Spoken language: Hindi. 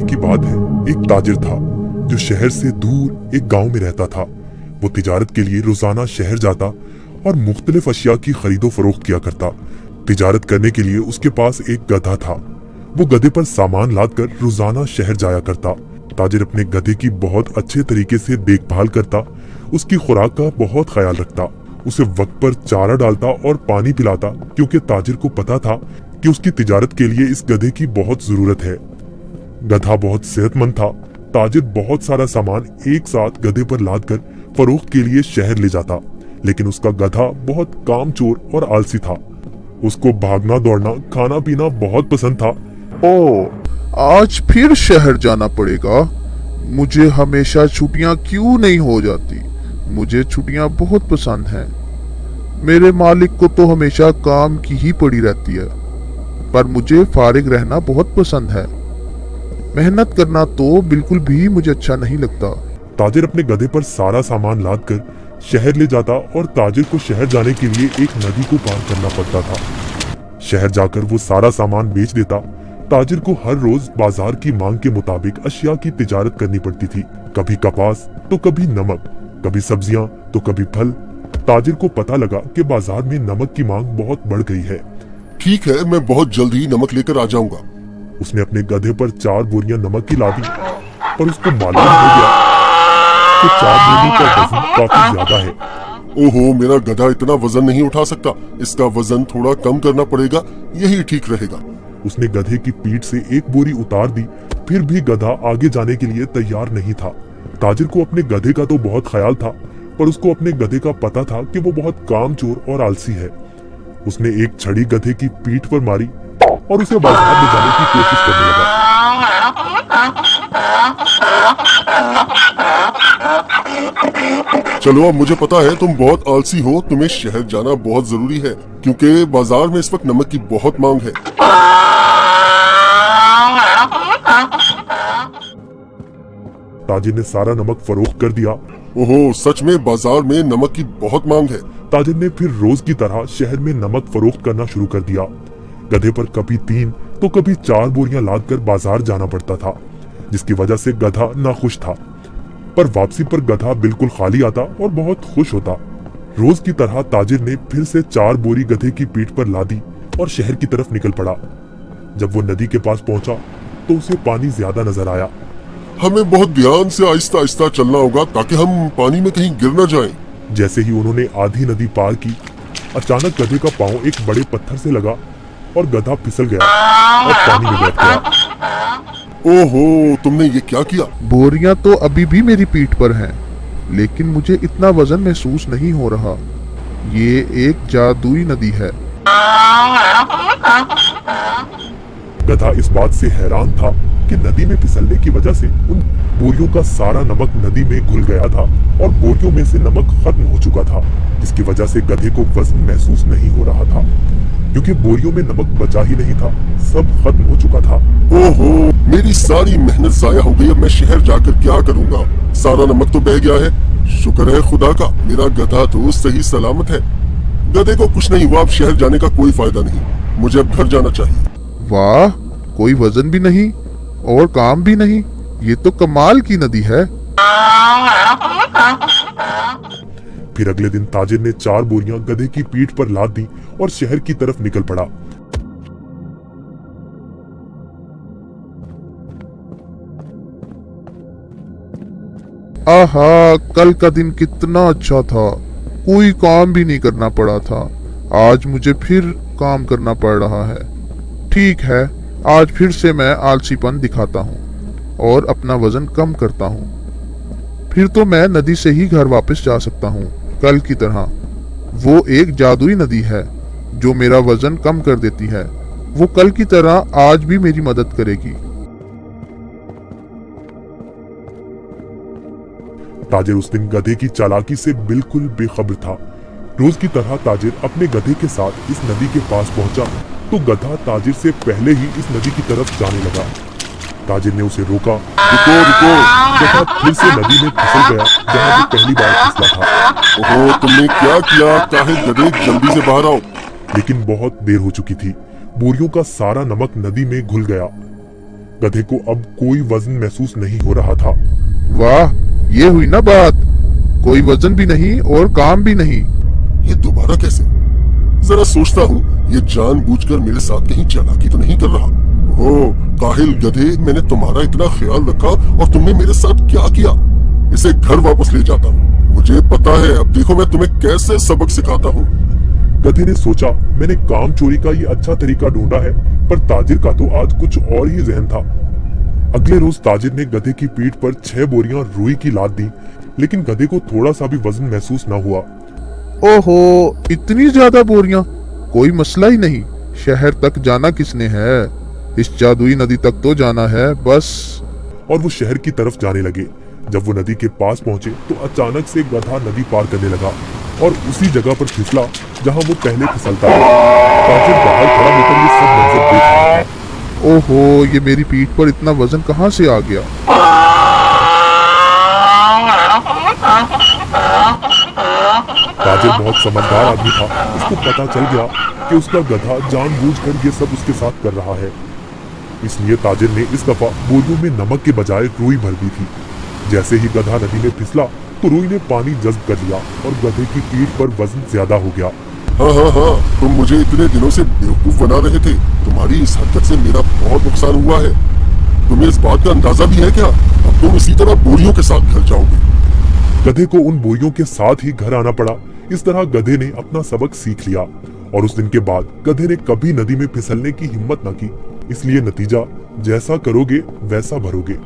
की बात है, एक ताजिर था जो शहर से दूर एक गांव में रहता था। वो तिजारत के लिए रोजाना शहर जाता और मुख्तलिफ अशिया की खरीदो फरोख्त किया करता। तिजारत करने के लिए उसके पास एक गधा था। वो गधे पर सामान लाद कर रोजाना शहर जाया करता। ताजिर अपने गधे की बहुत अच्छे तरीके से देखभाल करता, उसकी खुराक का बहुत ख्याल रखता, उसे वक्त पर चारा डालता और पानी पिलाता, क्योंकि ताजिर को पता था कि उसकी तिजारत के लिए इस गधे की बहुत जरूरत है। गधा बहुत सेहतमंद था। ताजिर बहुत सारा सामान एक साथ गधे पर लाद कर फरोख्त के लिए शहर ले जाता, लेकिन उसका गधा बहुत कामचोर और आलसी था। उसको भागना दौड़ना खाना पीना बहुत पसंद था। आज फिर शहर जाना पड़ेगा। मुझे हमेशा छुट्टियां क्यों नहीं हो जाती? मुझे छुट्टियां बहुत पसंद हैं। मेरे मालिक को तो हमेशा काम की ही पड़ी रहती है, पर मुझे फारिग रहना बहुत पसंद है। मेहनत करना तो बिल्कुल भी मुझे अच्छा नहीं लगता। ताजिर अपने गधे पर सारा सामान लाद कर शहर ले जाता और ताजिर को शहर जाने के लिए एक नदी को पार करना पड़ता था। शहर जाकर वो सारा सामान बेच देता। ताजिर को हर रोज बाजार की मांग के मुताबिक अशिया की तिजारत करनी पड़ती थी। कभी कपास तो कभी नमक, कभी सब्जियां तो कभी फल। ताजिर को पता लगा कि बाजार में नमक की मांग बहुत बढ़ गई है। ठीक है, मैं बहुत जल्दी नमक लेकर आ जाऊंगा। उसने अपने गधे पर 4 बोरियां नमक की लादी, पर उसको मालूम हो गया कि 4 बोरियों का वजन काफी ज्यादा है। ओहो, मेरा गधा इतना वजन नहीं उठा सकता। इसका वजन थोड़ा कम करना पड़ेगा, यही ठीक रहेगा। उसने गधे की पीठ से एक बोरी उतार दी, फिर भी गधा आगे जाने के लिए तैयार नहीं था। ताजिर को अपने गधे का तो बहुत ख्याल था, पर उसको अपने गधे का पता था कि वो बहुत कामचोर और आलसी है। उसने एक छड़ी गधे की पीठ पर मारी और उसे बाजार ले जाने की कोशिश करने लगा। चलो, अब मुझे पता है तुम बहुत आलसी हो। तुम्हें शहर जाना बहुत जरूरी है, क्योंकि बाजार में इस वक्त नमक की बहुत मांग है। ताजिर ने सारा नमक फरोख्त कर दिया। ओहो, सच में बाजार में नमक की बहुत मांग है। ताजिर ने फिर रोज की तरह शहर में नमक फरोख्त करना शुरू कर दिया। गधे पर कभी 3 तो कभी 4 बोरियां लाद कर बाजार जाना पड़ता था, जिसकी वजह से गधा नाखुश था। पर वापसी पर गधा बिल्कुल खाली आता और बहुत खुश होता। रोज की तरह ताजिर ने फिर से 4 बोरी गधे की पीठ पर लादी और शहर की तरफ निकल पड़ा। जब वो नदी के पास पहुंचा तो उसे पानी ज्यादा नजर आया। हमें बहुत ध्यान से आहिस्ता आहिस्ता चलना होगा, ताकि हम पानी में कहीं गिर न जाएं। जैसे ही उन्होंने आधी नदी पार की, अचानक गधे का पांव एक बड़े पत्थर से लगा और गधा फिसल गया और पानी में बैठ गया। ओहो, तुमने ये क्या किया? बोरियां तो अभी भी मेरी पीठ पर हैं, लेकिन मुझे इतना वजन महसूस नहीं हो रहा। ये एक जादुई नदी है। गधा इस बात से हैरान था कि नदी में फिसलने की वजह से उन बोरियों का सारा नमक नदी में घुल गया था और बोरियों में से नमक खत्म हो चुका था, जिसकी वजह से गधे को वजन महसूस नहीं हो रहा था, क्योंकि बोरियों में नमक बचा ही नहीं था, सब खत्म हो चुका था। ओहो, मेरी सारी मेहनत जाया हो गई। अब मैं शहर जाकर क्या करूंगा? सारा नमक तो बह गया है। शुक्र है खुदा का, मेरा गधा तो सही सलामत है। गधे को कुछ नहीं हुआ। अब शहर जाने का कोई फायदा नहीं। मुझे अब घर जाना चाहिए। वाह, कोई वजन भी नहीं और काम भी नहीं। ये तो कमाल की नदी है। फिर अगले दिन ताजिर ने 4 बोरियां गधे की पीठ पर लाद दी और शहर की तरफ निकल पड़ा। आहा, कल का दिन कितना अच्छा था। कोई काम भी नहीं करना पड़ा था। आज मुझे फिर काम करना पड़ रहा है। ठीक है, आज फिर से मैं आलसीपन दिखाता हूँ और अपना वजन कम करता हूँ। फिर तो मैं नदी से ही घर वापस जा सकता हूँ, कल की तरह। वो एक जादुई नदी है जो मेरा वजन कम कर देती है। वो कल की तरह आज भी मेरी मदद करेगी। ताजिर उस दिन गधे की चालाकी से बिल्कुल बेखबर था। रोज की तरह ताजिर अपने गधे के साथ इस नदी के पास पहुंचा तो गधा ताजिर से पहले ही इस नदी की तरफ जाने लगा। ताजिर ने उसे रोका। रुको रुको। गधा फिर से नदी में फिसल गया जहाँ वो पहली बार फिसला था। ओहो, तुमने क्या किया? काहे गधे, जल्दी से बाहर आओ। लेकिन बहुत देर हो चुकी थी। बोरियों का सारा नमक नदी में घुल गया। गधे को अब कोई वजन महसूस नहीं हो रहा था। वाह, ये हुई ना बात। कोई वजन भी नहीं और काम भी नहीं। ये दोबारा कैसे? जरा सोचता हूँ, ये जानबूझकर मेरे साथ कहीं चालाकी तो नहीं कर रहा। ओ काहिल गधे, मैंने तुम्हारा इतना ख्याल रखा और तुमने मेरे साथ क्या किया? इसे घर वापस ले जाता हूँ। मुझे पता है, अब देखो मैं तुम्हें कैसे सबक सिखाता हूँ। गधे ने सोचा, मैंने काम चोरी का ये अच्छा तरीका ढूंढा है, पर ताजिर का तो आज कुछ और ही जहन था। अगले रोज ताजिर ने गधे की पीठ पर 6 बोरियां रुई की लाद दी, लेकिन गधे को थोड़ा सा भी वजन महसूस न हुआ। ओहो, इतनी ज्यादा बोरियां? कोई मसला ही नहीं। शहर तक जाना किसने है? इस जादुई नदी तक तो जाना है बस। और वो शहर की तरफ जाने लगे। जब वो नदी के पास पहुंचे तो अचानक से गधा नदी पार करने लगा और उसी जगह पर फिसला जहां वो पहले फिसलता था। ताजिर बाहर खड़ा होकर ये सब मंजर देख रहा था। ओहो, ये मेरी पीठ पर इतना वजन कहाँ से आ गया? ताजिर बहुत समझदार आदमी था। उसको पता चल गया कि उसका गधा जानबूझकर ये सब उसके साथ कर रहा है। इसलिए ताजिर ने इस दफा बोरियों में नमक के बजाय रुई भर दी थी। जैसे ही गधा नदी में फिसला तो रुई ने पानी जज्ब कर लिया और गधे की पीठ पर वजन ज्यादा हो गया। हाँ, तुम मुझे इतने दिनों से बेवकूफ बना रहे थे। तुम्हारी इस हरकत से मेरा बहुत नुकसान हुआ है। तुम्हें इस बात का अंदाजा भी है क्या? अब तुम इसी तरह बोरियों के साथ घर जाओगे। गधे को उन बोरियों के साथ ही घर आना पड़ा। इस तरह गधे ने अपना सबक सीख लिया और उस दिन के बाद गधे ने कभी नदी में फिसलने की हिम्मत न की। इसलिए नतीजा, जैसा करोगे वैसा भरोगे।